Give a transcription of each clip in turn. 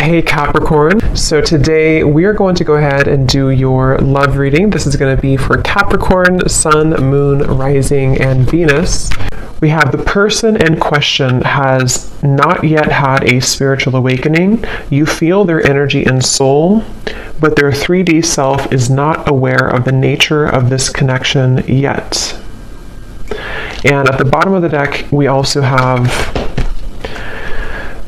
Hey Capricorn, so today we are going to go ahead and do your love reading. This is going to be for Capricorn, Sun, Moon, Rising, and Venus. We have the person in question has not yet had a spiritual awakening. You feel their energy and soul, but their 3D self is not aware of the nature of this connection yet. And at the bottom of the deck, we also have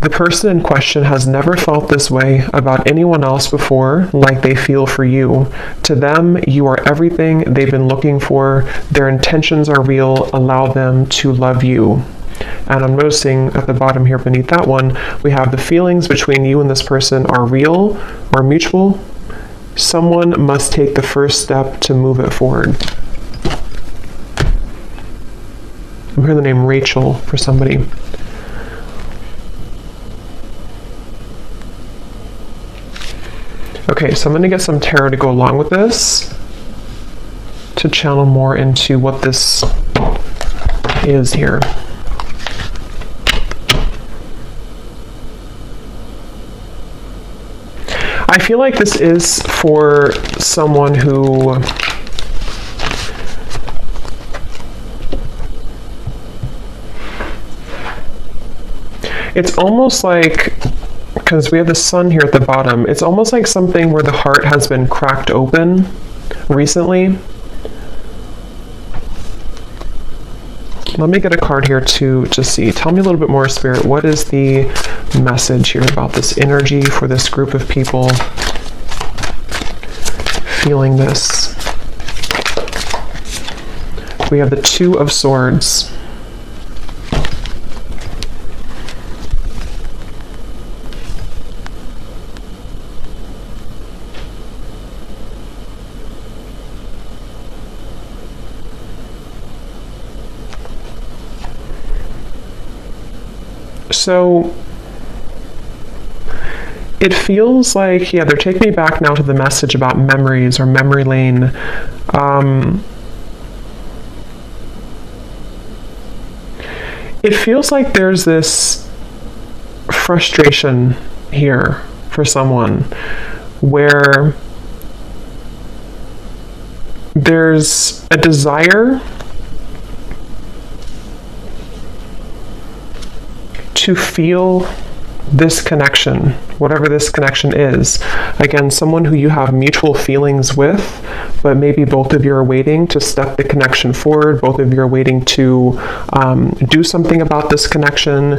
the person in question has never felt this way about anyone else before, like they feel for you. To them, you are everything they've been looking for. Their intentions are real. Allow them to love you. And I'm noticing at the bottom here beneath that one, we have the feelings between you and this person are real or mutual. Someone must take the first step to move it forward. I'm hearing the name Rachel for somebody. Okay, so I'm going to get some tarot to go along with this to channel more into what this is here. I feel like this is for someone who it's almost like, because we have the sun here at the bottom, it's almost like something where the heart has been cracked open recently. Let me get a card here to see. Tell me a little bit more, Spirit. What is the message here about this energy for this group of people feeling this? We have the Two of Swords. So it feels like, yeah, they're taking me back now to the message about memories or memory lane. It feels like there's this frustration here for someone where there's a desire to feel this connection, whatever this connection is. Again, someone who you have mutual feelings with, but maybe both of you are waiting to step the connection forward. Both of you are waiting to do something about this connection.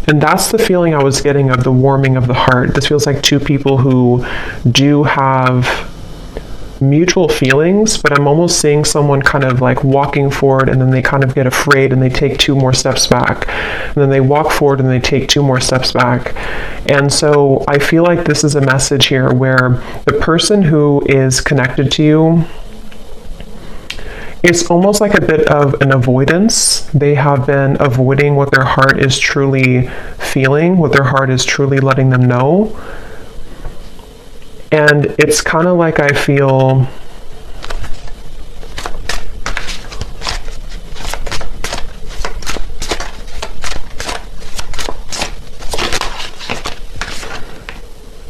And that's the feeling I was getting of the warming of the heart. This feels like two people who do have mutual feelings, but I'm almost seeing someone kind of like walking forward and then they kind of get afraid and they take two more steps back. And then they walk forward and they take two more steps back. And so I feel like this is a message here where the person who is connected to you, it's almost like a bit of an avoidance. They have been avoiding what their heart is truly feeling, what their heart is truly letting them know. And it's kind of like I feel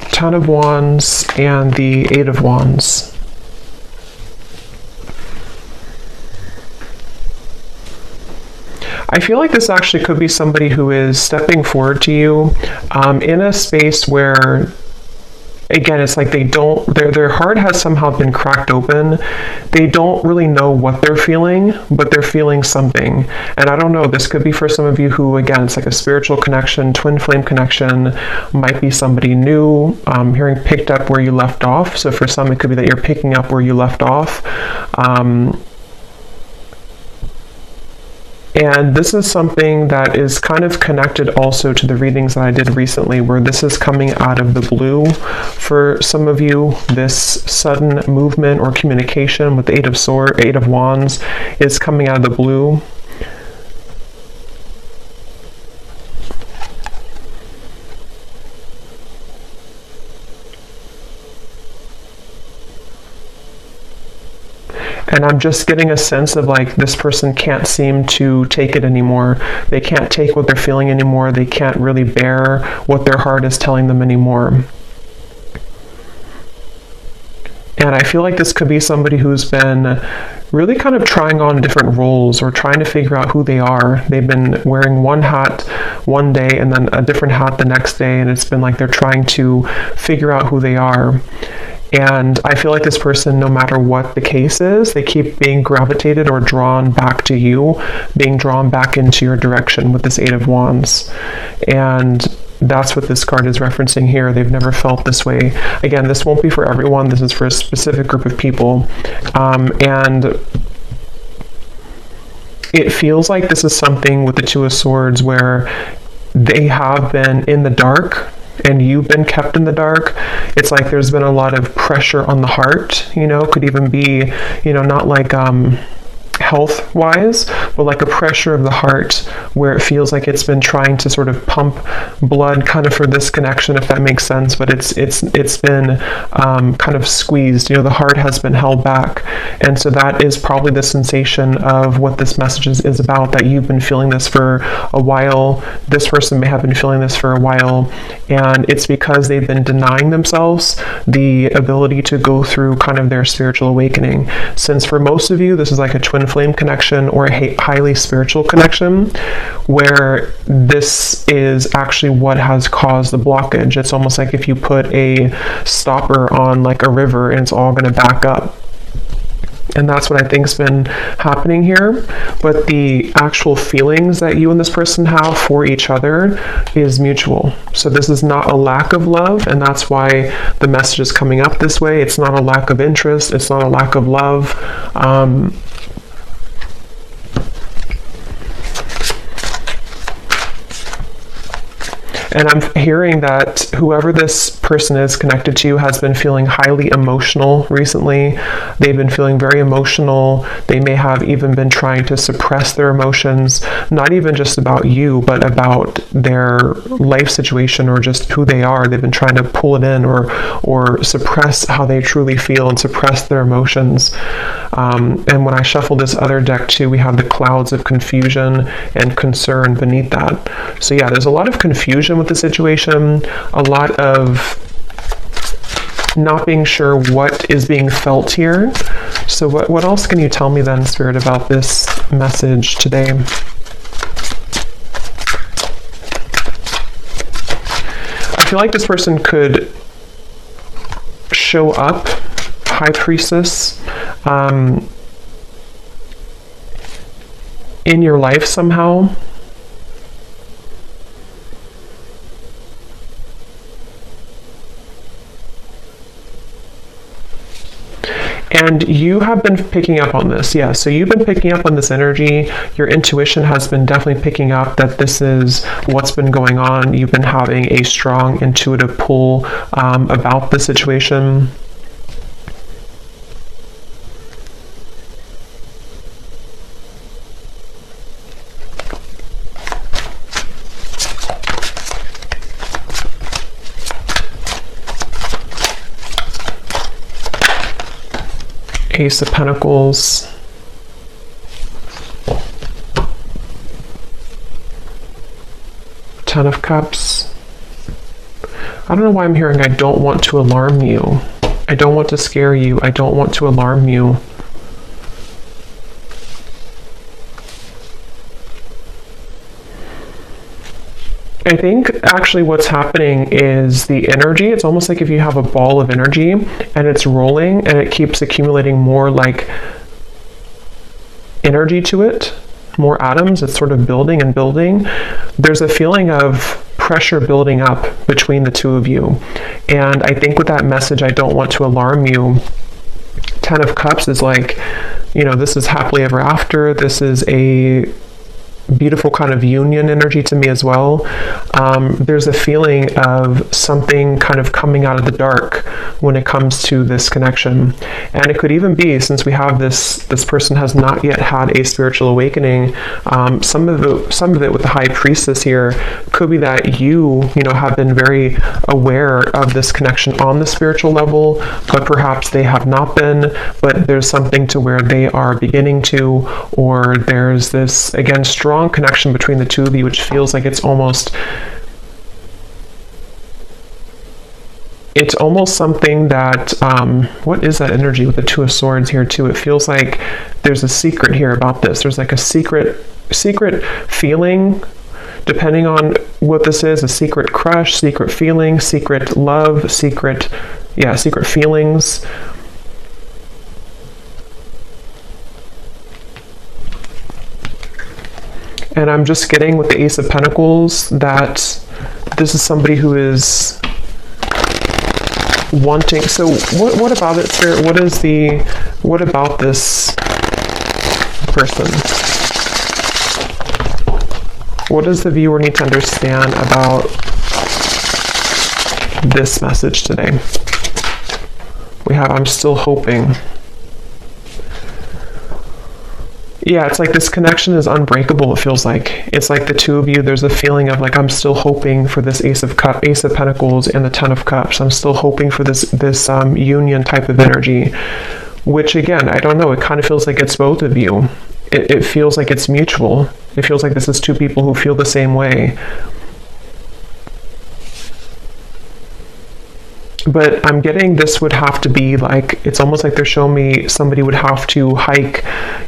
Ten of Wands and the Eight of Wands. I feel like this actually could be somebody who is stepping forward to you in a space where, again, it's like their heart has somehow been cracked open. They don't really know what they're feeling, but they're feeling something. And I don't know, this could be for some of you who, again, it's like a spiritual connection, twin flame connection, might be somebody new. Hearing picked up where you left off. So for some, it could be that you're picking up where you left off. And this is something that is kind of connected also to the readings that I did recently, where this is coming out of the blue for some of you. This sudden movement or communication with the Eight of Wands is coming out of the blue. And I'm just getting a sense of like this person can't seem to take it anymore. They can't take what they're feeling anymore. They can't really bear what their heart is telling them anymore. And I feel like this could be somebody who's been really kind of trying on different roles or trying to figure out who they are. They've been wearing one hat one day and then a different hat the next day, and it's been like they're trying to figure out who they are. And I feel like this person, no matter what the case is, they keep being gravitated or drawn back to you, being drawn back into your direction with this Eight of Wands. And that's what this card is referencing here. They've never felt this way. Again, this won't be for everyone. This is for a specific group of people. And it feels like this is something with the Two of Swords where they have been in the dark and you've been kept in the dark. It's like there's been a lot of pressure on the heart, could even be, not like health wise, but like a pressure of the heart where it feels like it's been trying to sort of pump blood kind of for this connection, if that makes sense, but it's been kind of squeezed. The heart has been held back, and so that is probably the sensation of what this message is about, that you've been feeling this for a while. This person may have been feeling this for a while, and it's because they've been denying themselves the ability to go through kind of their spiritual awakening. Since for most of you, this is like a twin flame connection or a highly spiritual connection, where this is actually what has caused the blockage. It's almost like if you put a stopper on like a river and it's all going to back up. And that's what I think's been happening here. But the actual feelings that you and this person have for each other is mutual. So this is not a lack of love, and that's why the message is coming up this way. It's not a lack of interest. It's not a lack of love. And I'm hearing that whoever this person is connected to has been feeling highly emotional recently. They've been feeling very emotional. They may have even been trying to suppress their emotions, not even just about you, but about their life situation or just who they are. They've been trying to pull it in or suppress how they truly feel and suppress their emotions. And when I shuffle this other deck too, we have the clouds of confusion and concern beneath that. So yeah, there's a lot of confusion with the situation, a lot of not being sure what is being felt here. So what else can you tell me then, Spirit, about this message today? I feel like this person could show up, High Priestess, in your life somehow. And you have been picking up on this, yeah. So you've been picking up on this energy. Your intuition has been definitely picking up that this is what's been going on. You've been having a strong intuitive pull about the situation. Ace of Pentacles, Ten of Cups. I don't know why I'm hearing I don't want to alarm you. I don't want to scare you. I don't want to alarm you. I think actually what's happening is the energy. It's almost like if you have a ball of energy and it's rolling and it keeps accumulating more like energy to it, more atoms. It's sort of building and building. There's a feeling of pressure building up between the two of you. And I think with that message, I don't want to alarm you. Ten of Cups is like, this is happily ever after. This is a beautiful kind of union energy to me as well. There's a feeling of something kind of coming out of the dark when it comes to this connection. And it could even be, since we have this person has not yet had a spiritual awakening, some of it with the High Priestess here could be that you have been very aware of this connection on the spiritual level, but perhaps they have not been, but there's something to where they are beginning to, or there's this, again, strong connection between the two of you, which feels like it's almost something that, what is that energy with the Two of Swords here too? It feels like there's a secret here about this. There's like a secret feeling, depending on what this is, a secret crush, secret feeling, secret love, secret feelings. And I'm just getting with the Ace of Pentacles that this is somebody who is wanting. So what about it, Spirit? What about this person? What does the viewer need to understand about this message today? We have, I'm still hoping. Yeah, it's like this connection is unbreakable, it feels like. It's like the two of you, there's a feeling of like, I'm still hoping for this Ace of Pentacles and the Ten of Cups. I'm still hoping for this union type of energy, which again, I don't know, it kind of feels like it's both of you. It feels like it's mutual. It feels like this is two people who feel the same way. But I'm getting this would have to be like, it's almost like they're showing me somebody would have to hike,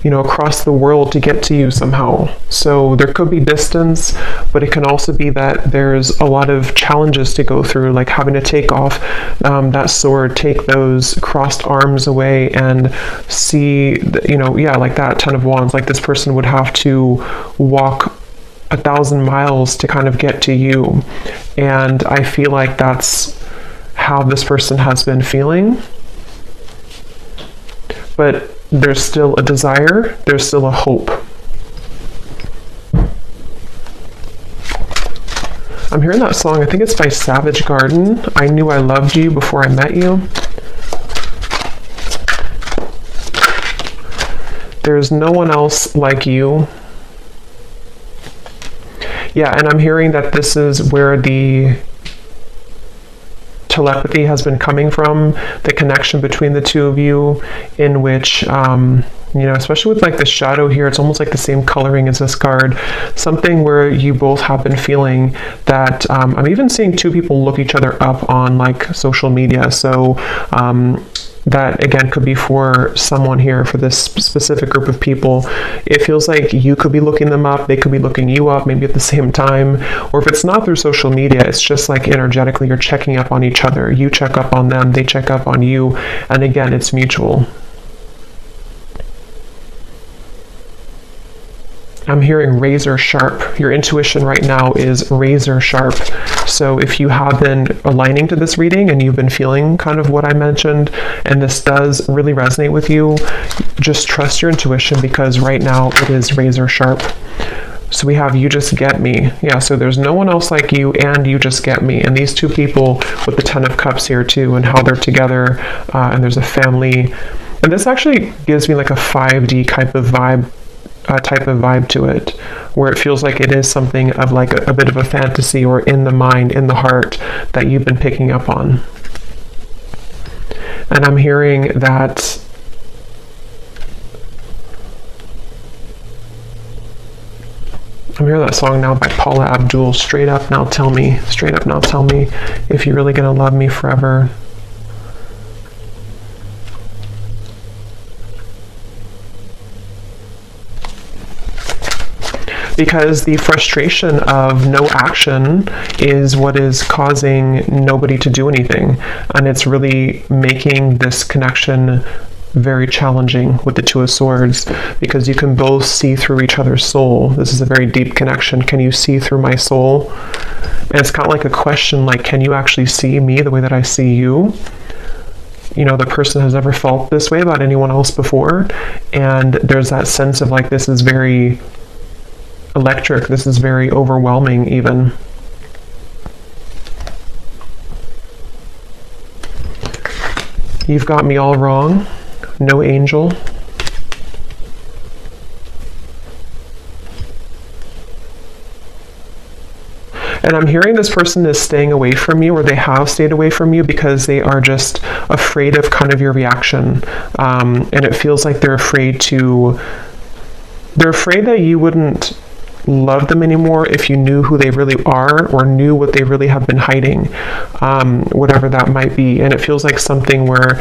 across the world to get to you somehow. So there could be distance, but it can also be that there's a lot of challenges to go through, like having to take off that sword, take those crossed arms away and see, like that Ten of Wands, like this person would have to walk 1,000 miles to kind of get to you. And I feel like that's how this person has been feeling, but there's still a desire, there's still a hope. I'm hearing that song, I think it's by Savage Garden, I Knew I Loved You Before I Met You. There's no one else like you. Yeah, and I'm hearing that this is where the telepathy has been coming from, the connection between the two of you, in which especially with like the shadow here, it's almost like the same coloring as this card, something where you both have been feeling that I'm even seeing two people look each other up on like social media. So that again could be for someone here, for this specific group of people. It feels like you could be looking them up, they could be looking you up, maybe at the same time. Or if it's not through social media, it's just like energetically you're checking up on each other. You check up on them, they check up on you, and again, it's mutual. I'm hearing razor sharp. Your intuition right now is razor sharp. So if you have been aligning to this reading and you've been feeling kind of what I mentioned, and this does really resonate with you, just trust your intuition, because right now it is razor sharp. So we have You Just Get Me. Yeah, so there's no one else like you, and you just get me. And these two people with the Ten of Cups here too, and how they're together, and there's a family. And this actually gives me like a 5D type of vibe to it, where it feels like it is something of like a bit of a fantasy, or in the mind, in the heart, that you've been picking up on. And I'm hearing that song now by Paula Abdul, Straight Up Now Tell Me if you're really gonna love me forever. Because the frustration of no action is what is causing nobody to do anything. And it's really making this connection very challenging with the Two of Swords, because you can both see through each other's soul. This is a very deep connection. Can you see through my soul? And it's kind of like a question, like, can you actually see me the way that I see you? The person has never felt this way about anyone else before. And there's that sense of like, this is very electric. This is very overwhelming even. You've got me all wrong. No angel. And I'm hearing this person is staying away from you, or they have stayed away from you because they are just afraid of kind of your reaction. And it feels like they're afraid that you wouldn't love them anymore if you knew who they really are or knew what they really have been hiding, whatever that might be. And it feels like something where,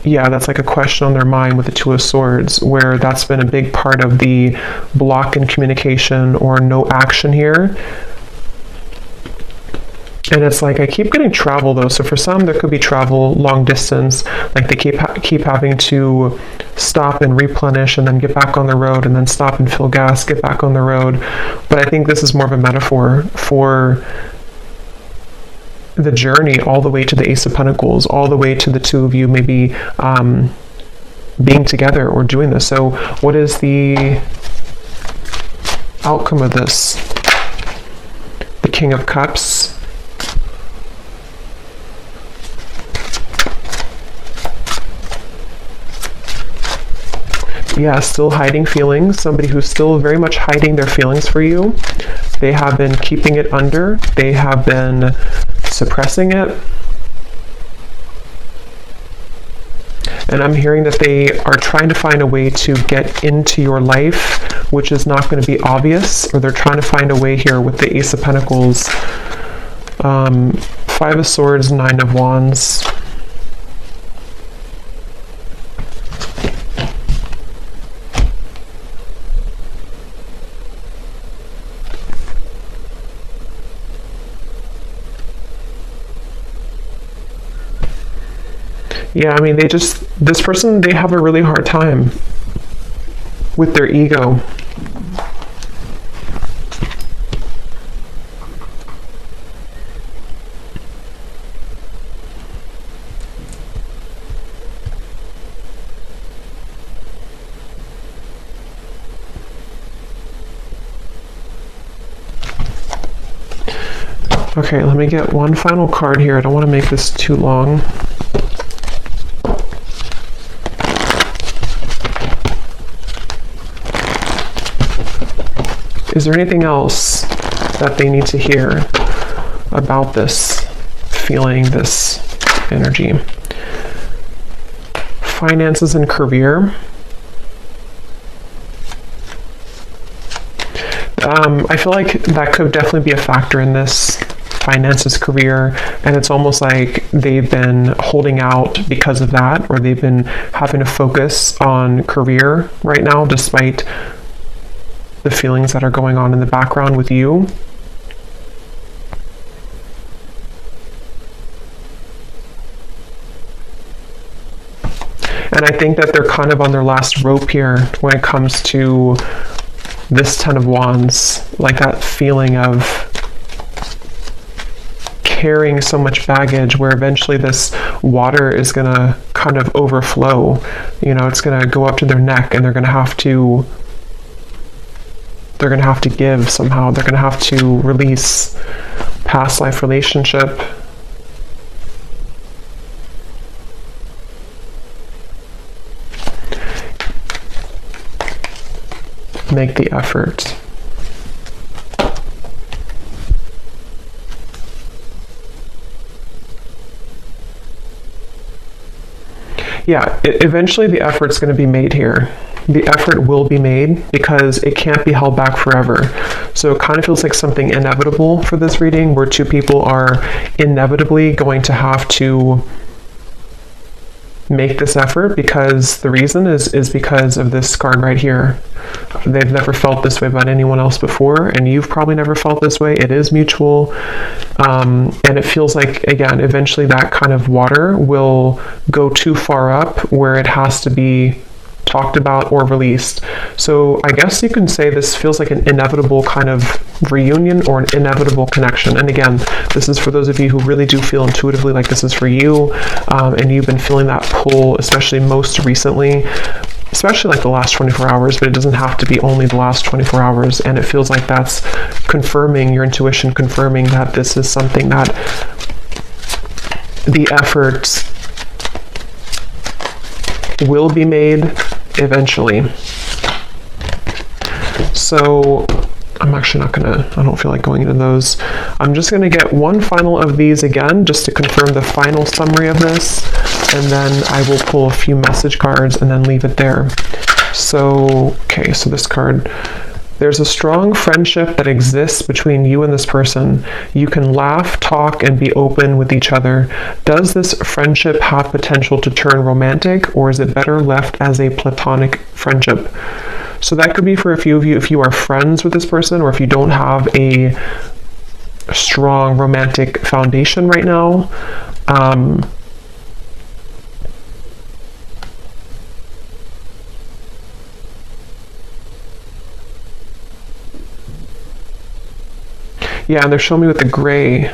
yeah, that's like a question on their mind with the Two of Swords, where that's been a big part of the block in communication or no action here. And it's like, I keep getting travel though. So for some, there could be travel long distance, like they keep having to stop and replenish and then get back on the road and then stop and fill gas, get back on the road. But I think this is more of a metaphor for the journey all the way to the Ace of Pentacles, all the way to the two of you maybe being together or doing this. So what is the outcome of this? The King of Cups. Yeah, still hiding feelings. Somebody who's still very much hiding their feelings for you. They have been keeping it under. They have been suppressing it. And I'm hearing that they are trying to find a way to get into your life, which is not going to be obvious, or they're trying to find a way here with the Ace of Pentacles, Five of Swords, Nine of Wands. Yeah, I mean, this person, they have a really hard time with their ego. Okay, let me get one final card here. I don't want to make this too long. Is there anything else that they need to hear about this feeling, this energy? Finances and career. I feel like that could definitely be a factor in this. Finances, career, and it's almost like they've been holding out because of that, or they've been having to focus on career right now despite the feelings that are going on in the background with you. And I think that they're kind of on their last rope here when it comes to this Ten of Wands, like that feeling of carrying so much baggage where eventually this water is going to kind of overflow. You know, it's going to go up to their neck and they're going to have to give somehow. They're going to have to release past life relationship. Make the effort. Yeah, eventually the effort's going to be made here. The effort will be made because it can't be held back forever. So it kind of feels like something inevitable for this reading, where two people are inevitably going to have to make this effort, because the reason is because of this card right here. They've never felt this way about anyone else before, and you've probably never felt this way. It is mutual, and it feels like, again, eventually that kind of water will go too far up where it has to be talked about or released. So I guess you can say this feels like an inevitable kind of reunion or an inevitable connection. And again, this is for those of you who really do feel intuitively like this is for you, and you've been feeling that pull, especially most recently. especially like the last 24 hours, but it doesn't have to be only the last 24 hours. And it feels like that's confirming your intuition, confirming that this is something that the effort will be made eventually. So I'm actually not gonna, I don't feel like going into those. I'm just gonna get one final of these again, just to confirm the final summary of this, and then I will pull a few message cards and then leave it there. So, okay, so this card, there's a strong friendship that exists between you and this person. You can laugh, talk, and be open with each other. Does this friendship have potential to turn romantic, or is it better left as a platonic friendship? So that could be for a few of you if you are friends with this person, or if you don't have a strong romantic foundation right now. Yeah, and they're showing me with the gray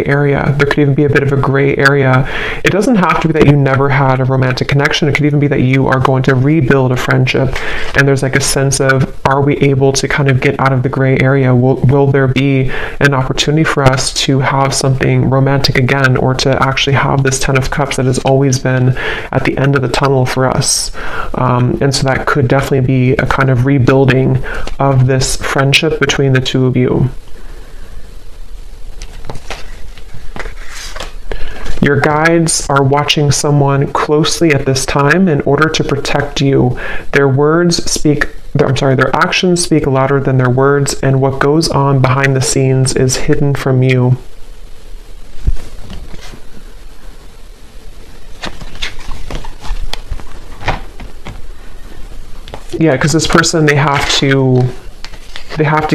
area. There could even be a bit of a gray area. It doesn't have to be that you never had a romantic connection. It could even be that you are going to rebuild a friendship. And there's like a sense of, are we able to kind of get out of the gray area? Will there be an opportunity for us to have something romantic again, or to actually have this 10 of Cups that has always been at the end of the tunnel for us? And so that could definitely be a kind of rebuilding of this friendship between the two of you. Your guides are watching someone closely at this time in order to protect you. Their actions speak louder than their words, and what goes on behind the scenes is hidden from you. Yeah, because this person, they have to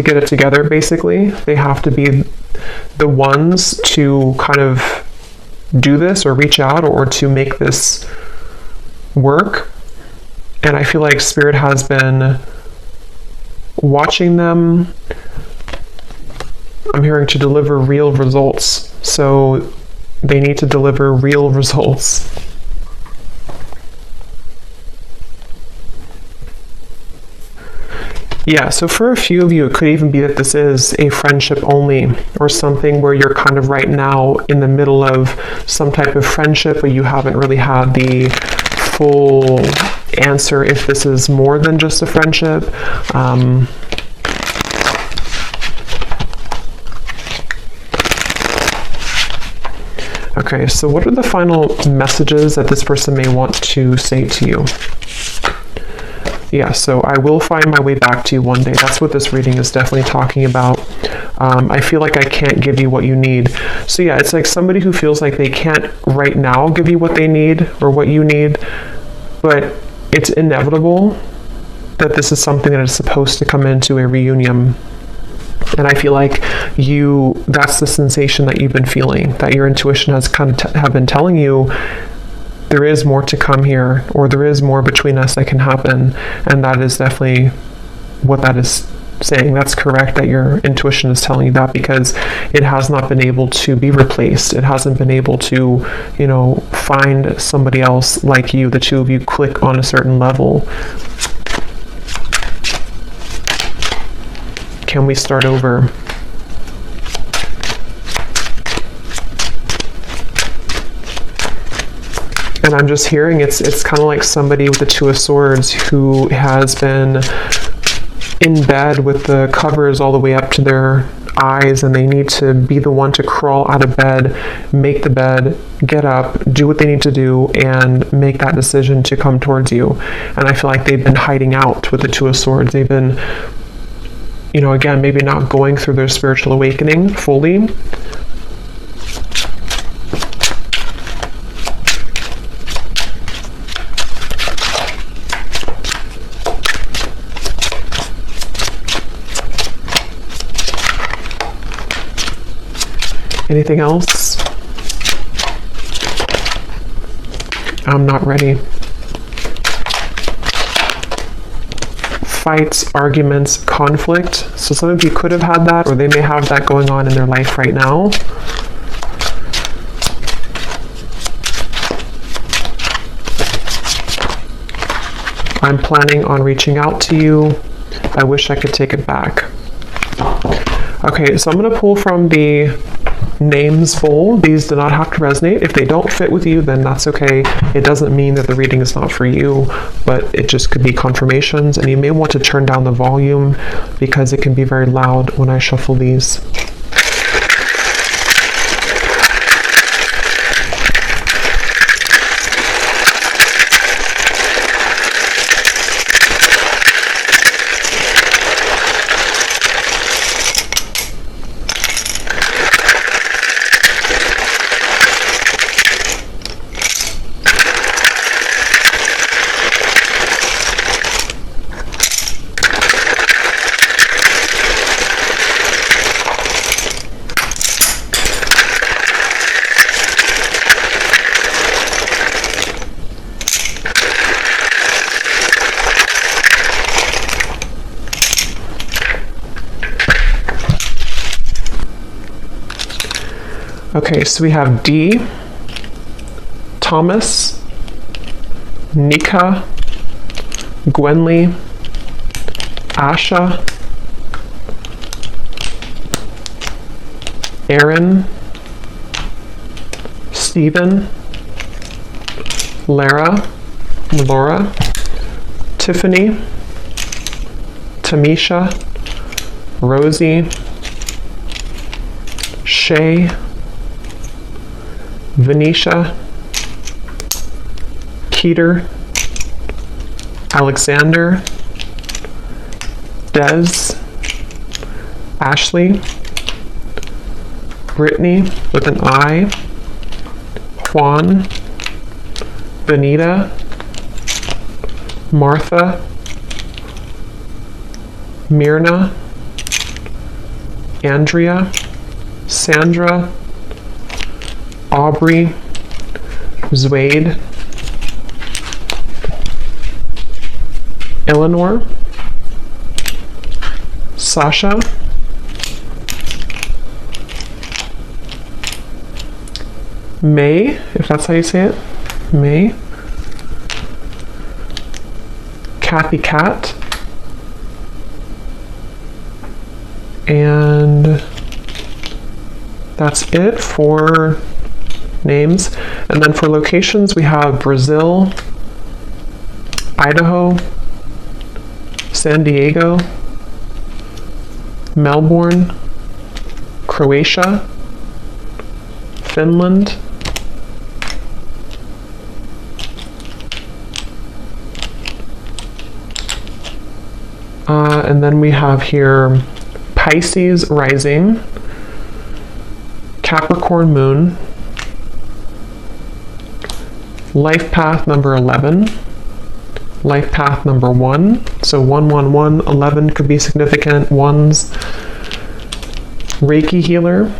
get it together, basically. They have to be the ones to kind of do this, or reach out, or to make this work. And I feel like Spirit has been watching them. I'm hearing to deliver real results. So they need to deliver real results. Yeah, so for a few of you, it could even be that this is a friendship only, or something where you're kind of right now in the middle of some type of friendship, but you haven't really had the full answer if this is more than just a friendship. Okay, so what are the final messages that this person may want to say to you? Yeah, so I will find my way back to you one day. That's what this reading is definitely talking about. I feel like I can't give you what you need. So yeah, it's like somebody who feels like they can't right now give you what they need or what you need, but it's inevitable that this is something that is supposed to come into a reunion. And I feel like that's the sensation that you've been feeling, that your intuition has kind of have been telling you there is more to come here, or there is more between us that can happen. And that is definitely what that is saying. That's correct that your intuition is telling you that, because it has not been able to be replaced. It hasn't been able to, find somebody else like you. The two of you click on a certain level. Can we start over? And I'm just hearing it's kind of like somebody with the Two of Swords who has been in bed with the covers all the way up to their eyes, and they need to be the one to crawl out of bed, make the bed, get up, do what they need to do, and make that decision to come towards you. And I feel like they've been hiding out with the Two of Swords. They've been, again, maybe not going through their spiritual awakening fully. Anything else? I'm not ready. Fights, arguments, conflict. So some of you could have had that, or they may have that going on in their life right now. I'm planning on reaching out to you. I wish I could take it back. Okay, so I'm going to pull from the names bowl. These do not have to resonate. If they don't fit with you, then that's okay. It doesn't mean that the reading is not for you, but it just could be confirmations, and you may want to turn down the volume because it can be very loud when I shuffle these. Okay, so we have D, Thomas, Nika, Gwenly, Asha, Aaron, Stephen, Laura, Tiffany, Tamisha, Rosie, Shay, Venetia, Keter, Alexander, Des, Ashley, Brittany with an I, Juan, Benita, Martha, Myrna, Andrea, Sandra, Aubrey, Zwade, Eleanor, Sasha, May, if that's how you say it, May, Kathy Cat, and that's it for names. And then for locations, we have Brazil, Idaho, San Diego, Melbourne, Croatia, Finland, and then we have here Pisces rising, Capricorn moon, life path number 11, life path number 1, so 111, 11 could be significant ones, Reiki healer,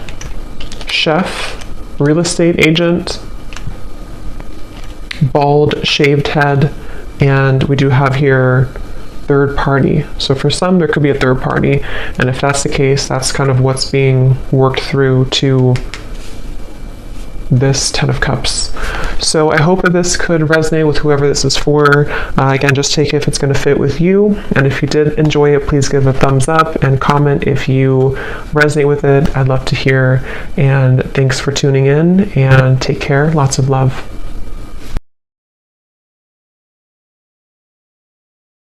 chef, real estate agent, bald shaved head, and we do have here third party. So for some there could be a third party, and if that's the case, that's kind of what's being worked through to this 10 of Cups. So I hope that this could resonate with whoever this is for. Again, just take it if it's going to fit with you, and if you did enjoy it, please give a thumbs up and comment if you resonate with it. I'd love to hear, and thanks for tuning in, and take care. Lots of love.